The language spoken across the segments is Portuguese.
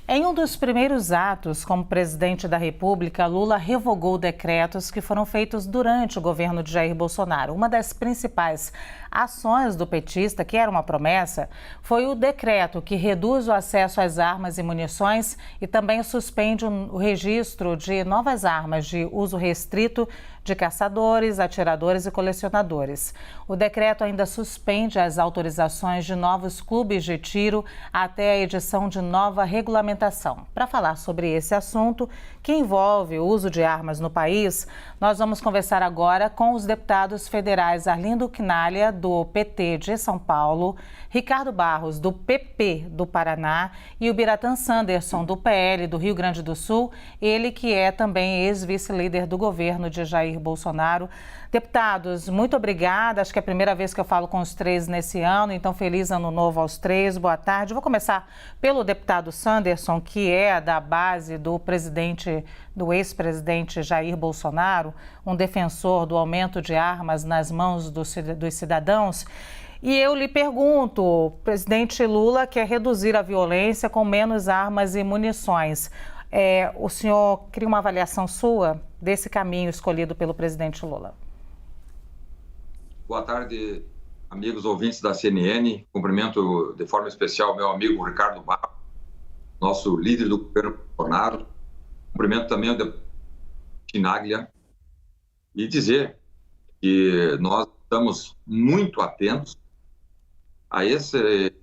Em um dos primeiros atos como presidente da República, Lula revogou decretos que foram feitos durante o governo de Jair Bolsonaro. Uma das principais ações do petista, que era uma promessa, foi o decreto que reduz o acesso às armas e munições e também suspende o registro de novas armas de uso restrito de caçadores, atiradores e colecionadores. O decreto ainda suspende as autorizações de novos clubes de tiro até a edição de nova regulamentação. Para falar sobre esse assunto, que envolve o uso de armas no país, nós vamos conversar agora com os deputados federais Arlindo Quinalha, do PT de São Paulo, Ricardo Barros, do PP do Paraná, e o Biratã Sanderson, do PL do Rio Grande do Sul, ele que é também ex-vice-líder do governo de Jair Bolsonaro. Deputados, muito obrigada. Acho que é a primeira vez que eu falo com os três nesse ano, então feliz ano novo aos três. Boa tarde. Vou começar pelo deputado Sanderson, que é da base do ex-presidente Jair Bolsonaro, um defensor do aumento de armas nas mãos dos cidadãos. E eu lhe pergunto, o presidente Lula quer reduzir a violência com menos armas e munições. O senhor queria uma avaliação sua desse caminho escolhido pelo presidente Lula? Boa tarde, amigos ouvintes da CNN. Cumprimento de forma especial meu amigo Ricardo Barros, nosso líder do governo Bolsonaro. Cumprimento também o deputado Quinalha e dizer que nós estamos muito atentos a esse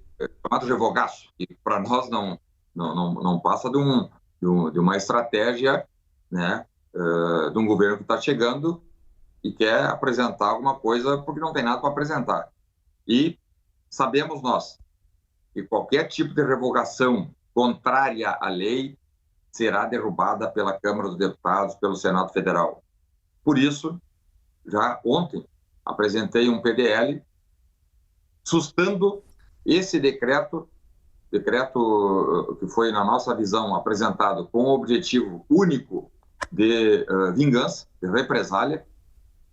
chamado revogaço, que para nós não passa de uma estratégia, né, de um governo que está chegando e quer apresentar alguma coisa porque não tem nada para apresentar. E sabemos nós que qualquer tipo de revogação contrária à lei será derrubada pela Câmara dos Deputados, pelo Senado Federal. Por isso, já ontem apresentei um PDL sustando esse decreto que foi, na nossa visão, apresentado com o objetivo único de vingança, de represália,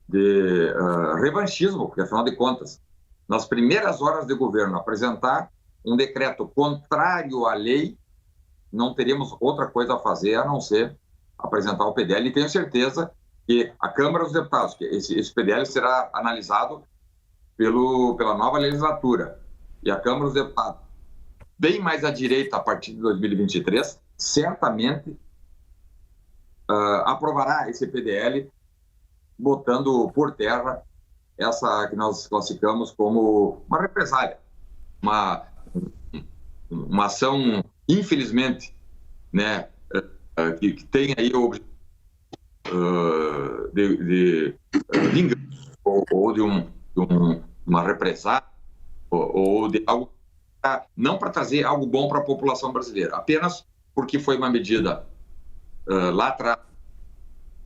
de revanchismo, porque, afinal de contas, nas primeiras horas de governo, apresentar um decreto contrário à lei, não teríamos outra coisa a fazer a não ser apresentar o PDL. E tenho certeza que a Câmara dos Deputados, que esse PDL será analisado pela nova legislatura, e a Câmara dos Deputados, bem mais à direita a partir de 2023, certamente aprovará esse PDL, botando por terra essa que nós classificamos como uma represália, uma ação, infelizmente, né, que tem aí o objetivo de vingança ou de uma represália ou de algo, não para trazer algo bom para a população brasileira, apenas porque foi uma medida lá atrás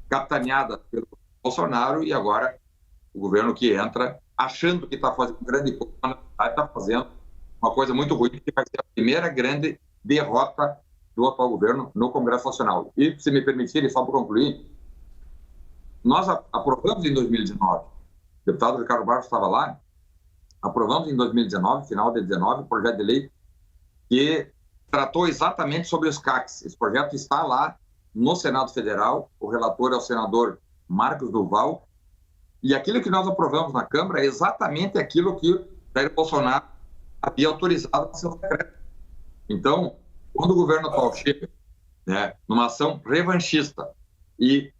capitaneada pelo Bolsonaro e agora o governo que entra achando que está fazendo grande coisa, está fazendo uma coisa muito ruim, que vai ser a primeira grande derrota do atual governo no Congresso Nacional. E, se me permitirem, só para concluir, nós aprovamos em 2019, o deputado Ricardo Barros estava lá, aprovamos em 2019, final de 2019, um projeto de lei que tratou exatamente sobre os CACs. Esse projeto está lá no Senado Federal, o relator é o senador Marcos Duval, e aquilo que nós aprovamos na Câmara é exatamente aquilo que o Jair Bolsonaro havia autorizado no seu decreto. Então, quando o governo atual chega, né, numa ação revanchista e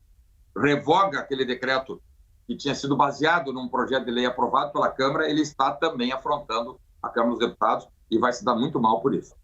revoga aquele decreto que tinha sido baseado num projeto de lei aprovado pela Câmara, ele está também afrontando a Câmara dos Deputados e vai se dar muito mal por isso.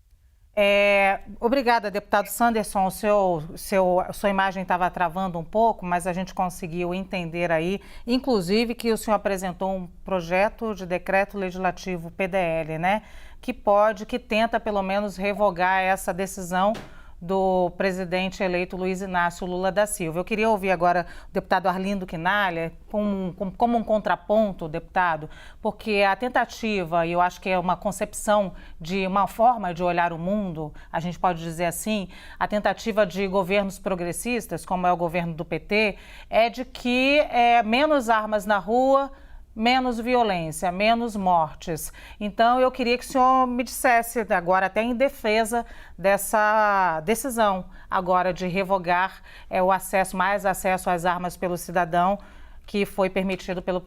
Obrigada, deputado Sanderson. Sua imagem estava travando um pouco, mas a gente conseguiu entender aí, inclusive, que o senhor apresentou um projeto de decreto legislativo PDL, né? Que tenta pelo menos revogar essa decisão do presidente eleito Luiz Inácio Lula da Silva. Eu queria ouvir agora o deputado Arlindo Quinalha como um contraponto, deputado, porque a tentativa, e eu acho que é uma concepção de uma forma de olhar o mundo, a gente pode dizer assim, a tentativa de governos progressistas, como é o governo do PT, é de que menos armas na rua, menos violência, menos mortes. Então, eu queria que o senhor me dissesse agora, até em defesa dessa decisão agora de revogar o acesso, mais acesso às armas pelo cidadão, que foi permitido pelo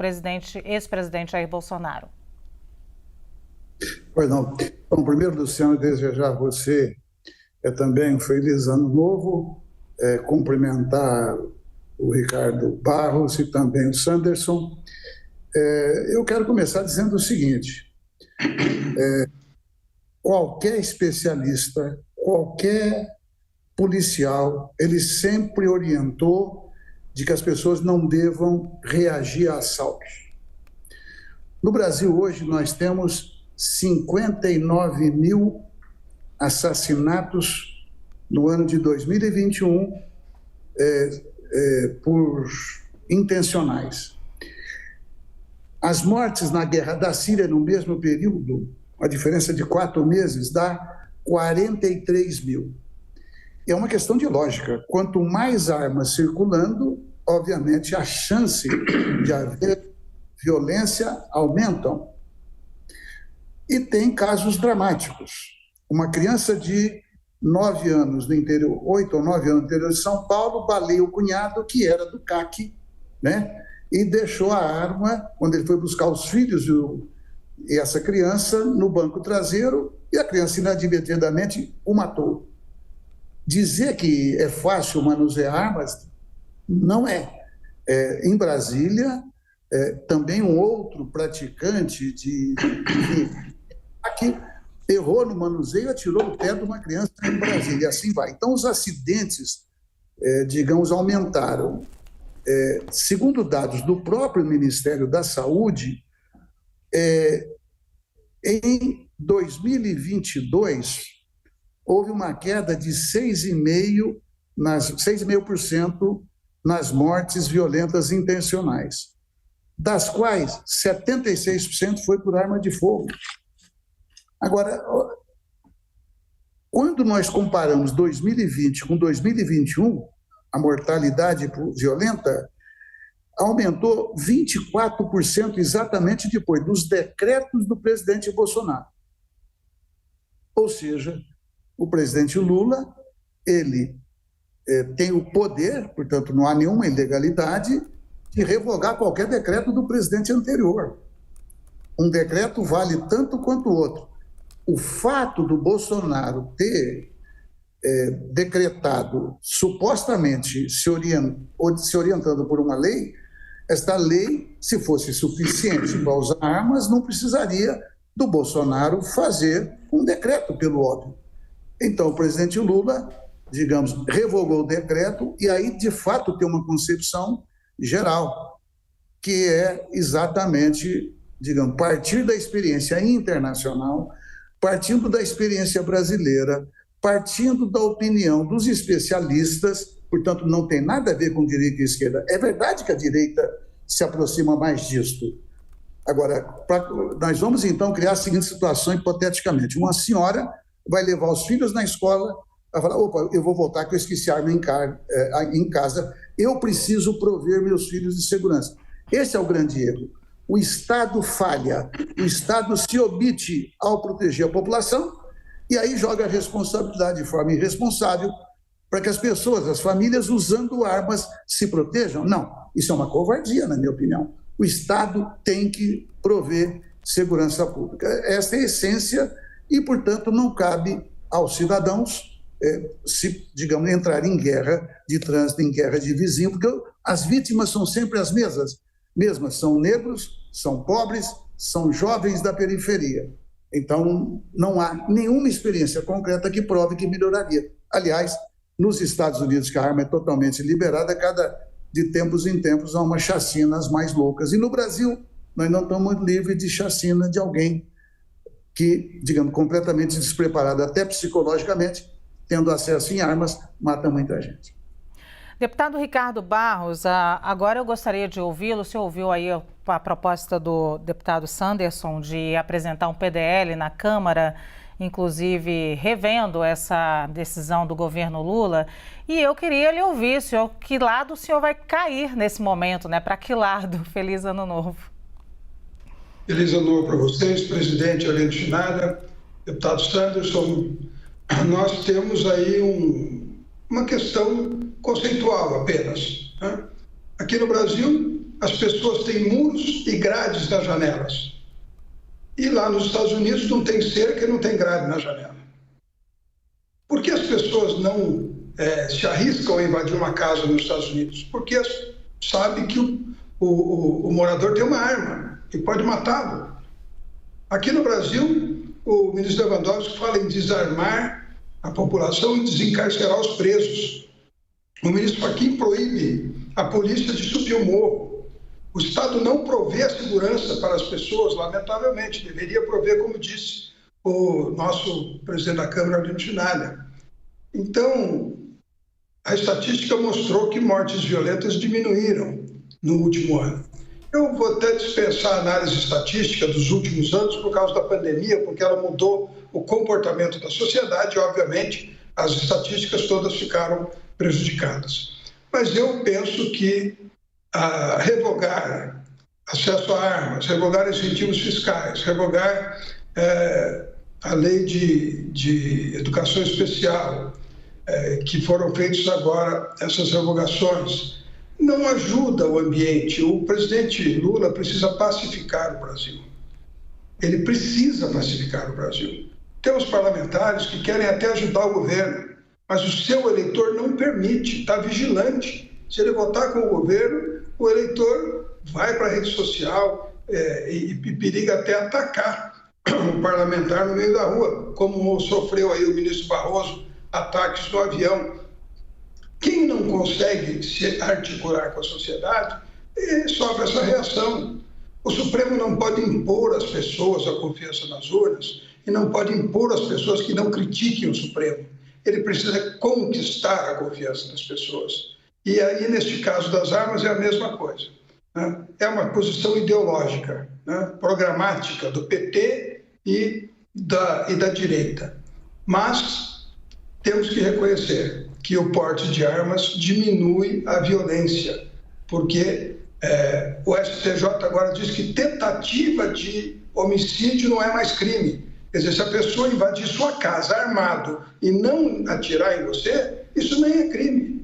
ex-presidente Jair Bolsonaro. Pois não. Bom, primeiro, Luciano, desejar a você também um feliz ano novo, cumprimentar o Ricardo Barros e também o Sanderson. Eu quero começar dizendo o seguinte: qualquer especialista, qualquer policial, ele sempre orientou de que as pessoas não devam reagir a assaltos. No Brasil, hoje, nós temos 59 mil assassinatos no ano de 2021 por intencionais. As mortes na guerra da Síria, no mesmo período, a diferença de 4 meses, dá 43 mil. É uma questão de lógica. Quanto mais armas circulando, obviamente, a chance de haver violência aumentam. E tem casos dramáticos. Uma criança de 9 anos no interior, 8 ou 9 anos no interior de São Paulo, baleia o cunhado, que era do CAC, né? E deixou a arma, quando ele foi buscar os filhos e essa criança, no banco traseiro, e a criança inadvertidamente o matou. Dizer que é fácil manusear armas, não é. Em Brasília, também um outro praticante de que errou no manuseio e atirou o pé de uma criança em Brasília, e assim vai. Então, os acidentes, digamos, aumentaram. Segundo dados do próprio Ministério da Saúde, em 2022, houve uma queda de 6,5% nas mortes violentas intencionais, das quais 76% foi por arma de fogo. Agora, quando nós comparamos 2020 com 2021, a mortalidade violenta aumentou 24% exatamente depois dos decretos do presidente Bolsonaro. Ou seja, o presidente Lula, ele tem o poder, portanto, não há nenhuma ilegalidade, de revogar qualquer decreto do presidente anterior. Um decreto vale tanto quanto o outro. O fato do Bolsonaro ter decretado, supostamente se orientando por uma lei, esta lei, se fosse suficiente para usar armas, não precisaria do Bolsonaro fazer um decreto, pelo óbvio. Então, o presidente Lula, digamos, revogou o decreto e aí, de fato, tem uma concepção geral, que é exatamente, digamos, partir da experiência internacional, partindo da experiência brasileira, partindo da opinião dos especialistas, portanto, não tem nada a ver com direita e esquerda. É verdade que a direita se aproxima mais disto. Agora, nós vamos, então, criar a seguinte situação, hipoteticamente. Uma senhora vai levar os filhos na escola, vai falar, opa, eu vou voltar que eu esqueci a arma em casa, eu preciso prover meus filhos de segurança. Esse é o grande erro. O Estado falha, o Estado se omite ao proteger a população e aí joga a responsabilidade de forma irresponsável para que as pessoas, as famílias, usando armas, se protejam. Não, isso é uma covardia, na minha opinião. O Estado tem que prover segurança pública. Essa é a essência e, portanto, não cabe aos cidadãos digamos, entrar em guerra de trânsito, em guerra de vizinho, porque as vítimas são sempre as mesmas, são negros, são pobres, são jovens da periferia. Então, não há nenhuma experiência concreta que prove que melhoraria. Aliás, nos Estados Unidos, que a arma é totalmente liberada, de tempos em tempos há umas chacinas mais loucas. E no Brasil, nós não estamos livres de chacina de alguém que, digamos, completamente despreparado, até psicologicamente, tendo acesso em armas, mata muita gente. Deputado Ricardo Barros, agora eu gostaria de ouvi-lo. O senhor ouviu aí a proposta do deputado Sanderson de apresentar um PDL na Câmara, inclusive revendo essa decisão do governo Lula. E eu queria lhe ouvir, senhor, que lado o senhor vai cair nesse momento, né? Para que lado? Feliz Ano Novo. Feliz ano novo para vocês, presidente Arlindo Chinalha, deputado Sanderson. Nós temos aí uma questão conceitual apenas, né? Aqui no Brasil, as pessoas têm muros e grades nas janelas. E lá nos Estados Unidos não tem cerca e não tem grade na janela. Por que as pessoas não se arriscam a invadir uma casa nos Estados Unidos? Porque sabem que o morador tem uma arma e pode matá-lo. Aqui no Brasil, o ministro Lewandowski fala em desarmar a população e desencarcerar os presos. O ministro Fachin proíbe a polícia de subir o morro. O Estado não provê a segurança para as pessoas, lamentavelmente. Deveria prover, como disse o nosso presidente da Câmara, Arlindo Chinalha. Então, a estatística mostrou que mortes violentas diminuíram no último ano. Eu vou até dispensar a análise estatística dos últimos anos por causa da pandemia, porque ela mudou o comportamento da sociedade e, obviamente, as estatísticas todas ficaram prejudicadas. Mas eu penso que revogar acesso a armas, revogar incentivos fiscais, revogar a lei de educação especial, que foram feitas agora, essas revogações, não ajuda o ambiente. O presidente Lula precisa pacificar o Brasil. Ele precisa pacificar o Brasil. Temos parlamentares que querem até ajudar o governo, mas o seu eleitor não permite, está vigilante. Se ele votar com o governo, o eleitor vai para a rede social e periga até atacar o parlamentar no meio da rua, como sofreu aí o ministro Barroso, ataques no avião. Quem não consegue se articular com a sociedade sofre essa reação. O Supremo não pode impor às pessoas a confiança nas urnas e não pode impor às pessoas que não critiquem o Supremo. Ele precisa conquistar a confiança das pessoas. E aí, neste caso das armas, é a mesma coisa, né? É uma posição ideológica, né? Programática do PT e da direita. Mas temos que reconhecer que o porte de armas diminui a violência, porque o STJ agora diz que tentativa de homicídio não é mais crime. Quer dizer, se a pessoa invadir sua casa armado e não atirar em você, isso nem é crime.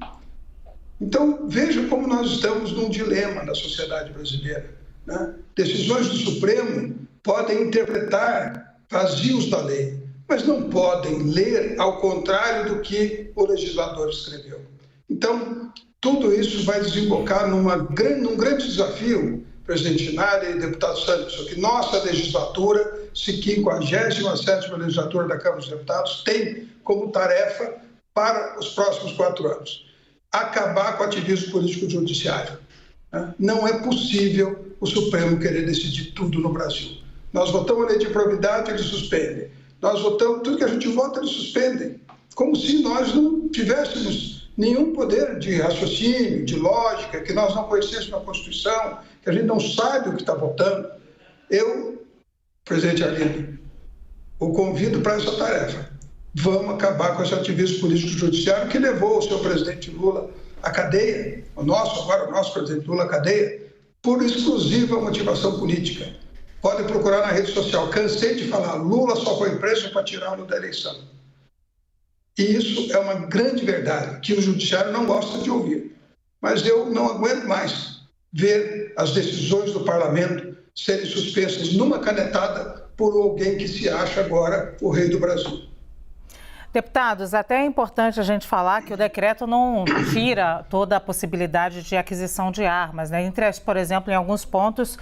Então, veja como nós estamos num dilema da sociedade brasileira, né? Decisões do Supremo podem interpretar vazios da lei, mas não podem ler ao contrário do que o legislador escreveu. Então, tudo isso vai desembocar num grande desafio, presidente Chinalha e deputado Sanderson, que nossa legislatura, 57ª legislatura da Câmara dos Deputados, tem como tarefa para os próximos 4 anos. Acabar com o ativismo político judiciário. Não é possível o Supremo querer decidir tudo no Brasil. Nós votamos a lei de probidade, eles suspendem. Nós votamos, tudo que a gente vota, eles suspendem. Como se nós não tivéssemos nenhum poder de raciocínio, de lógica, que nós não conhecêssemos a Constituição, que a gente não sabe o que está votando. Eu, presidente Arlindo, o convido para essa tarefa. Vamos acabar com esse ativismo político judiciário que levou o seu presidente Lula à cadeia, o nosso presidente Lula à cadeia, por exclusiva motivação política. Podem procurar na rede social. Cansei de falar, Lula só foi preso para tirá-lo da eleição. E isso é uma grande verdade, que o judiciário não gosta de ouvir. Mas eu não aguento mais ver as decisões do parlamento serem suspensas numa canetada por alguém que se acha agora o rei do Brasil. Deputados, até é importante a gente falar que o decreto não tira toda a possibilidade de aquisição de armas, né? Por exemplo, em alguns pontos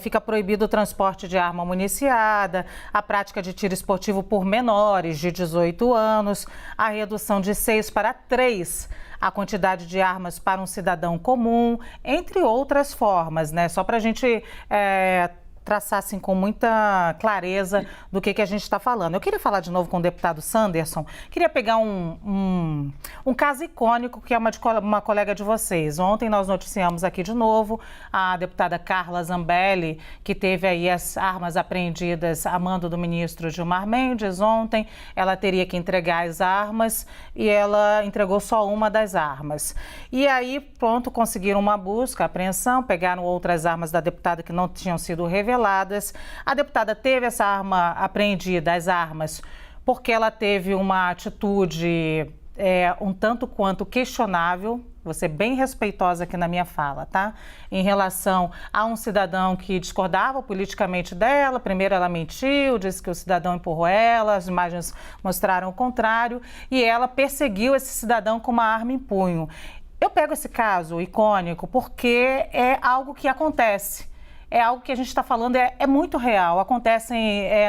fica proibido o transporte de arma municiada, a prática de tiro esportivo por menores de 18 anos, a redução de 6 para 3 a quantidade de armas para um cidadão comum, entre outras formas, né? Só para a gente traçar assim, com muita clareza do que a gente está falando. Eu queria falar de novo com o deputado Sanderson, queria pegar um caso icônico que é uma colega de vocês. Ontem nós noticiamos aqui de novo a deputada Carla Zambelli, que teve aí as armas apreendidas a mando do ministro Gilmar Mendes. Ontem ela teria que entregar as armas e ela entregou só uma das armas. E aí, pronto, conseguiram uma busca, apreensão, pegaram outras armas da deputada que não tinham sido reveladas reveladas. A deputada teve essa arma apreendida, as armas, porque ela teve uma atitude um tanto quanto questionável, vou ser bem respeitosa aqui na minha fala, tá? Em relação a um cidadão que discordava politicamente dela. Primeiro ela mentiu, disse que o cidadão empurrou ela, as imagens mostraram o contrário, e ela perseguiu esse cidadão com uma arma em punho. Eu pego esse caso icônico porque é algo que acontece. É algo que a gente está falando, é muito real. Acontece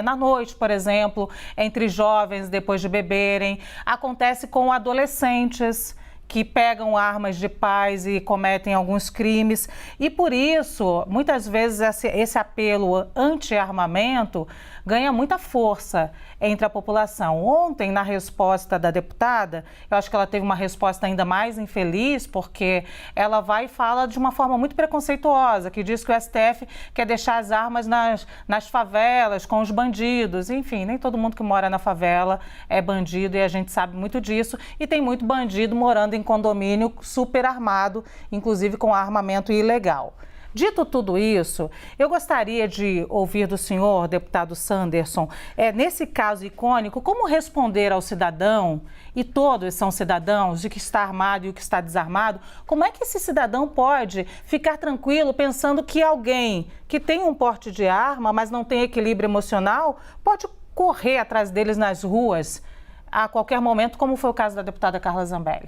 na noite, por exemplo, entre jovens depois de beberem. Acontece com adolescentes que pegam armas de pais e cometem alguns crimes. E por isso, muitas vezes, esse apelo anti-armamento ganha muita força entre a população. Ontem, na resposta da deputada, eu acho que ela teve uma resposta ainda mais infeliz, porque ela vai e fala de uma forma muito preconceituosa, que diz que o STF quer deixar as armas nas favelas, com os bandidos. Enfim, nem todo mundo que mora na favela é bandido, e a gente sabe muito disso. E tem muito bandido morando em condomínio super armado, inclusive com armamento ilegal. Dito tudo isso, eu gostaria de ouvir do senhor, deputado Sanderson, nesse caso icônico, como responder ao cidadão, e todos são cidadãos, de que está armado e o que está desarmado, como é que esse cidadão pode ficar tranquilo pensando que alguém que tem um porte de arma, mas não tem equilíbrio emocional, pode correr atrás deles nas ruas a qualquer momento, como foi o caso da deputada Carla Zambelli?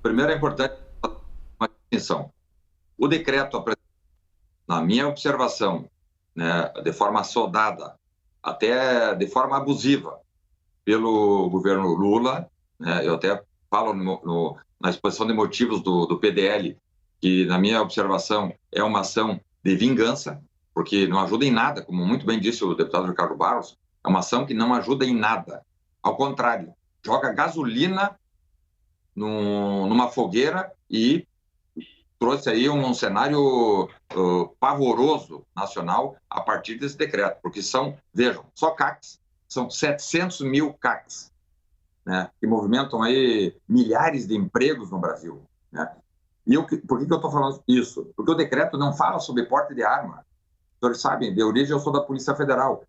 Primeiro é importante uma distinção. O decreto, na minha observação, né, de forma soldada, até de forma abusiva, pelo governo Lula, né, eu até falo na exposição de motivos do PDL, que, na minha observação, é uma ação de vingança, porque não ajuda em nada, como muito bem disse o deputado Ricardo Barros, é uma ação que não ajuda em nada. Ao contrário, joga gasolina numa fogueira e trouxe aí um cenário pavoroso nacional a partir desse decreto, porque vejam, só CACs, são 700 mil CACs, né, que movimentam aí milhares de empregos no Brasil, né? E por que eu estou falando isso? Porque o decreto não fala sobre porte de arma. Os senhores sabem, de origem eu sou da Polícia Federal,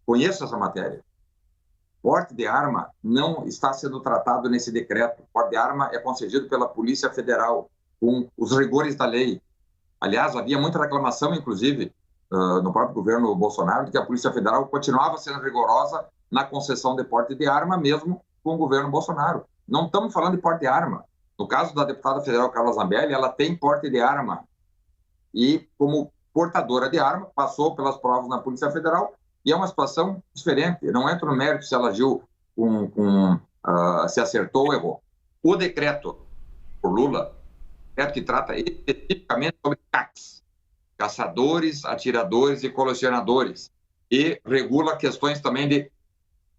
conheço essa matéria. Porte de arma não está sendo tratado nesse decreto. Porte de arma é concedido pela Polícia Federal, com os rigores da lei. Aliás, havia muita reclamação, inclusive, no próprio governo Bolsonaro, de que a Polícia Federal continuava sendo rigorosa na concessão de porte de arma, mesmo com o governo Bolsonaro. Não estamos falando de porte de arma. No caso da deputada federal Carla Zambelli, ela tem porte de arma. E, como portadora de arma, passou pelas provas na Polícia Federal, e é uma situação diferente. Eu não entro no mérito se ela agiu se acertou ou errou. O decreto por Lula, que trata especificamente sobre CACs, caçadores, atiradores e colecionadores, e regula questões também de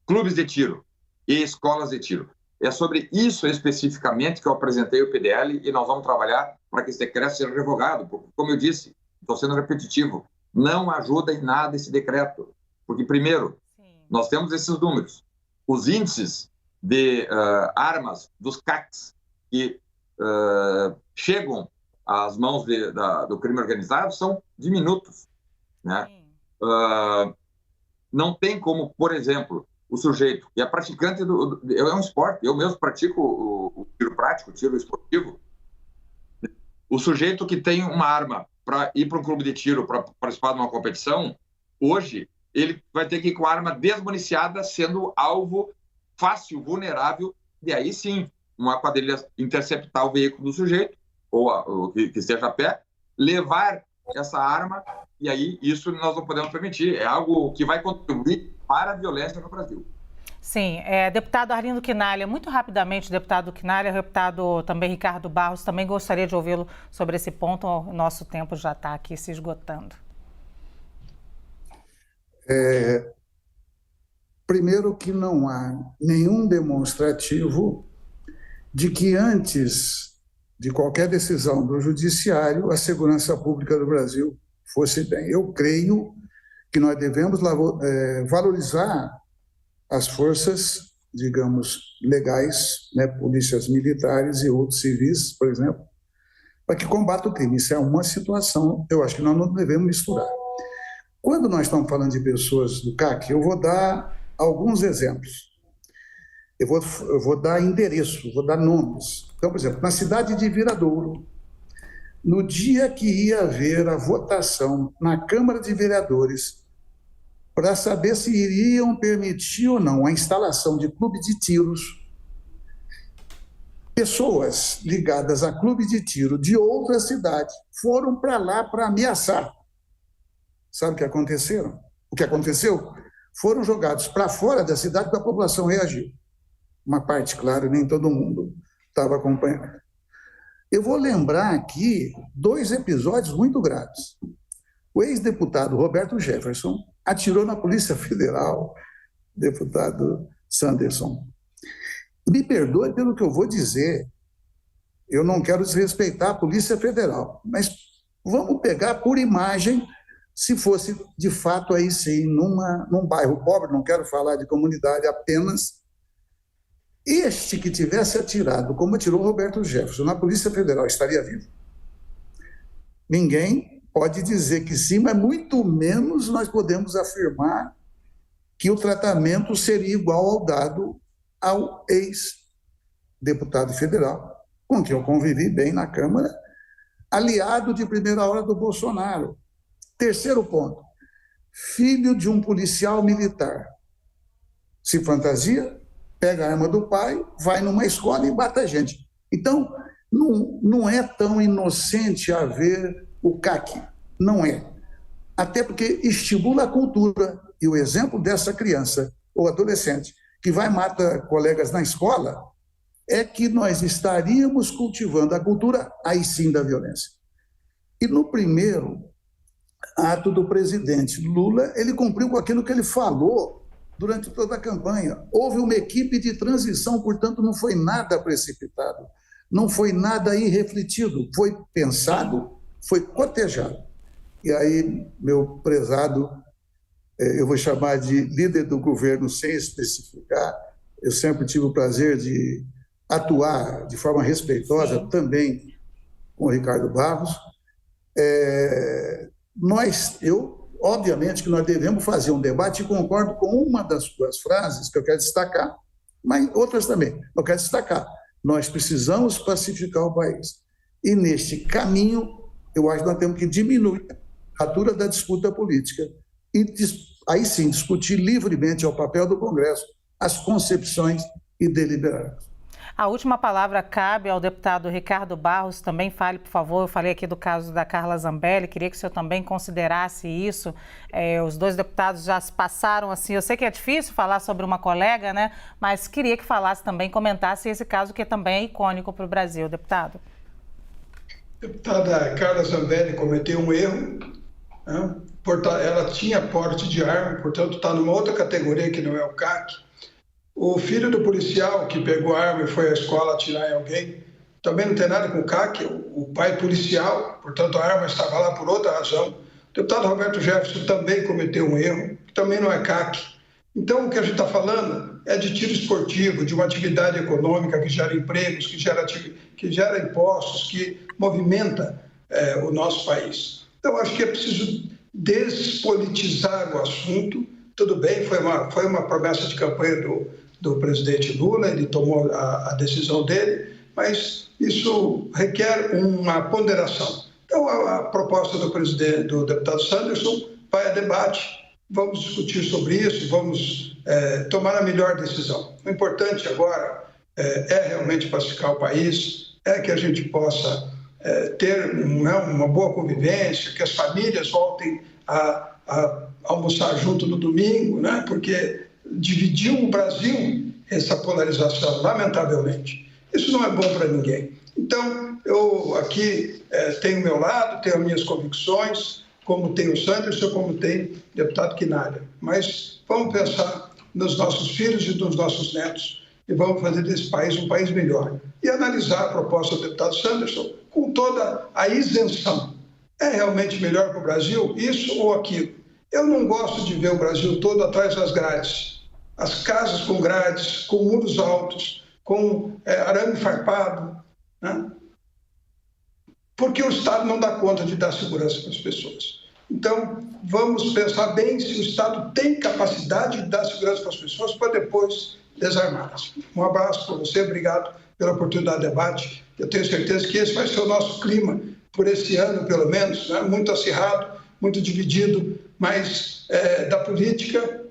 clubes de tiro e escolas de tiro. É sobre isso especificamente que eu apresentei o PDL, e nós vamos trabalhar para que esse decreto seja revogado, porque, como eu disse, estou sendo repetitivo, não ajuda em nada esse decreto, porque, primeiro, nós temos esses números, os índices de armas dos CACs que chegam às mãos do crime organizado são diminutos, né? Não tem como, por exemplo, o sujeito que é praticante é um esporte, eu mesmo pratico o tiro prático, o tiro esportivo. O sujeito que tem uma arma para ir para um clube de tiro, para participar de uma competição, hoje ele vai ter que ir com a arma desmuniciada, sendo alvo fácil, vulnerável, e aí sim uma quadrilha interceptar o veículo do sujeito, ou que esteja a pé, levar essa arma, e aí isso nós não podemos permitir. É algo que vai contribuir para a violência no Brasil. Sim, deputado Arlindo Quinalha, muito rapidamente, deputado Quinalha, deputado também Ricardo Barros, também gostaria de ouvi-lo sobre esse ponto, o nosso tempo já está aqui se esgotando. Primeiro que não há nenhum demonstrativo de que antes de qualquer decisão do judiciário, a segurança pública do Brasil fosse bem. Eu creio que nós devemos valorizar as forças, digamos, legais, né, polícias militares e outros civis, por exemplo, para que combata o crime. Isso é uma situação, eu acho que nós não devemos misturar. Quando nós estamos falando de pessoas do CAC, eu vou dar alguns exemplos. Eu vou dar endereço, vou dar nomes. Então, por exemplo, na cidade de Viradouro, no dia que ia haver a votação na Câmara de Vereadores para saber se iriam permitir ou não a instalação de clube de tiros, pessoas ligadas a clube de tiro de outra cidade foram para lá para ameaçar. Sabe o que aconteceram? O que aconteceu? Foram jogados para fora da cidade para a população reagir. Uma parte, claro, nem todo mundo estava acompanhando. Eu vou lembrar aqui 2 episódios muito graves. O ex-deputado Roberto Jefferson atirou na Polícia Federal, deputado Sanderson. Me perdoe pelo que eu vou dizer, eu não quero desrespeitar a Polícia Federal, mas vamos pegar por imagem, se fosse de fato aí sim, num bairro pobre, não quero falar de comunidade apenas, este que tivesse atirado, como atirou Roberto Jefferson, na Polícia Federal, estaria vivo? Ninguém pode dizer que sim, mas muito menos nós podemos afirmar que o tratamento seria igual ao dado ao ex-deputado federal, com quem eu convivi bem na Câmara, aliado de primeira hora do Bolsonaro. Terceiro ponto, filho de um policial militar. Se fantasia, pega a arma do pai, vai numa escola e bate a gente. Então, não é tão inocente haver o CAC, não é. Até porque estimula a cultura. E o exemplo dessa criança ou adolescente que vai matar colegas na escola é que nós estaríamos cultivando a cultura, aí sim, da violência. E no primeiro ato do presidente Lula, ele cumpriu com aquilo que ele falou durante toda a campanha. Houve uma equipe de transição, portanto, não foi nada precipitado, não foi nada irrefletido, foi pensado, foi cotejado. E aí, meu prezado, eu vou chamar de líder do governo sem especificar, eu sempre tive o prazer de atuar de forma respeitosa também com o Ricardo Barros. Obviamente que nós devemos fazer um debate e concordo com uma das suas frases que eu quero destacar, mas outras também. Eu quero destacar, nós precisamos pacificar o país. E neste caminho, eu acho que nós temos que diminuir a altura da disputa política e aí sim discutir livremente ao papel do Congresso as concepções e deliberar. A última palavra cabe ao deputado Ricardo Barros. Também fale, por favor. Eu falei aqui do caso da Carla Zambelli, queria que o senhor também considerasse isso. Os 2 deputados já se passaram assim. Eu sei que é difícil falar sobre uma colega, né? Mas queria que falasse também, comentasse esse caso que também é icônico para o Brasil, deputado. A deputada Carla Zambelli cometeu um erro, né? Ela tinha porte de arma, portanto está numa outra categoria que não é o CAC. O filho do policial que pegou a arma e foi à escola atirar em alguém, também não tem nada com o CAC, o pai policial, portanto a arma estava lá por outra razão. O deputado Roberto Jefferson também cometeu um erro, que também não é CAC. Então o que a gente está falando é de tiro esportivo, de uma atividade econômica que gera empregos, que gera impostos, que movimenta o nosso país. Então acho que é preciso despolitizar o assunto. Tudo bem, foi uma promessa de campanha do presidente Lula, ele tomou a decisão dele, mas isso requer uma ponderação. Então, a proposta do deputado Sanderson vai a debate, vamos discutir sobre isso, vamos tomar a melhor decisão. O importante agora é realmente pacificar o país, é que a gente possa ter uma boa convivência, que as famílias voltem a almoçar junto no domingo, né? Porque dividiu o Brasil essa polarização, lamentavelmente. Isso não é bom para ninguém. Então, eu aqui tenho o meu lado, tenho as minhas convicções, como tem o Sanderson, como tem o deputado Quinalha. Mas vamos pensar nos nossos filhos e nos nossos netos e vamos fazer desse país um país melhor. E analisar a proposta do deputado Sanderson com toda a isenção. É realmente melhor para o Brasil isso ou aquilo? Eu não gosto de ver o Brasil todo atrás das grades. As casas com grades, com muros altos, com arame farpado, né? porque o Estado não dá conta de dar segurança para as pessoas. Então, vamos pensar bem se o Estado tem capacidade de dar segurança para as pessoas para depois desarmá-las. Um abraço para você, obrigado pela oportunidade de debate. Eu tenho certeza que esse vai ser o nosso clima por esse ano, pelo menos, né? Muito acirrado, muito dividido, mas da política,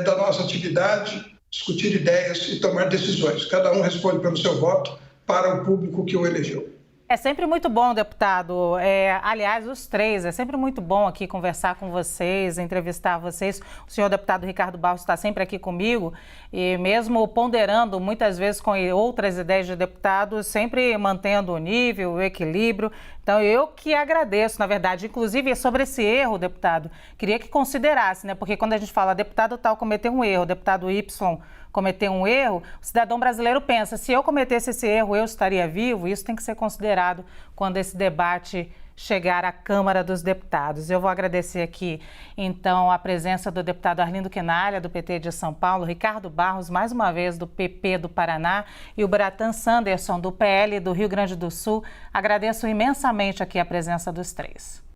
da nossa atividade, discutir ideias e tomar decisões. Cada um responde pelo seu voto para o público que o elegeu. É sempre muito bom, deputado. Aliás, os três, é sempre muito bom aqui conversar com vocês, entrevistar vocês. O senhor deputado Ricardo Barros está sempre aqui comigo e mesmo ponderando muitas vezes com outras ideias de deputados, sempre mantendo o nível, o equilíbrio. Então, eu que agradeço, na verdade. Inclusive, sobre esse erro, deputado, queria que considerasse, né? Porque quando a gente fala deputado tal cometeu um erro, deputado Y cometeu um erro, o cidadão brasileiro pensa, se eu cometesse esse erro, eu estaria vivo? Isso tem que ser considerado quando esse debate chegar à Câmara dos Deputados. Eu vou agradecer aqui, então, a presença do deputado Arlindo Quinalha, do PT de São Paulo, Ricardo Barros, mais uma vez, do PP do Paraná, e o Bratan Sanderson, do PL do Rio Grande do Sul. Agradeço imensamente aqui a presença dos três.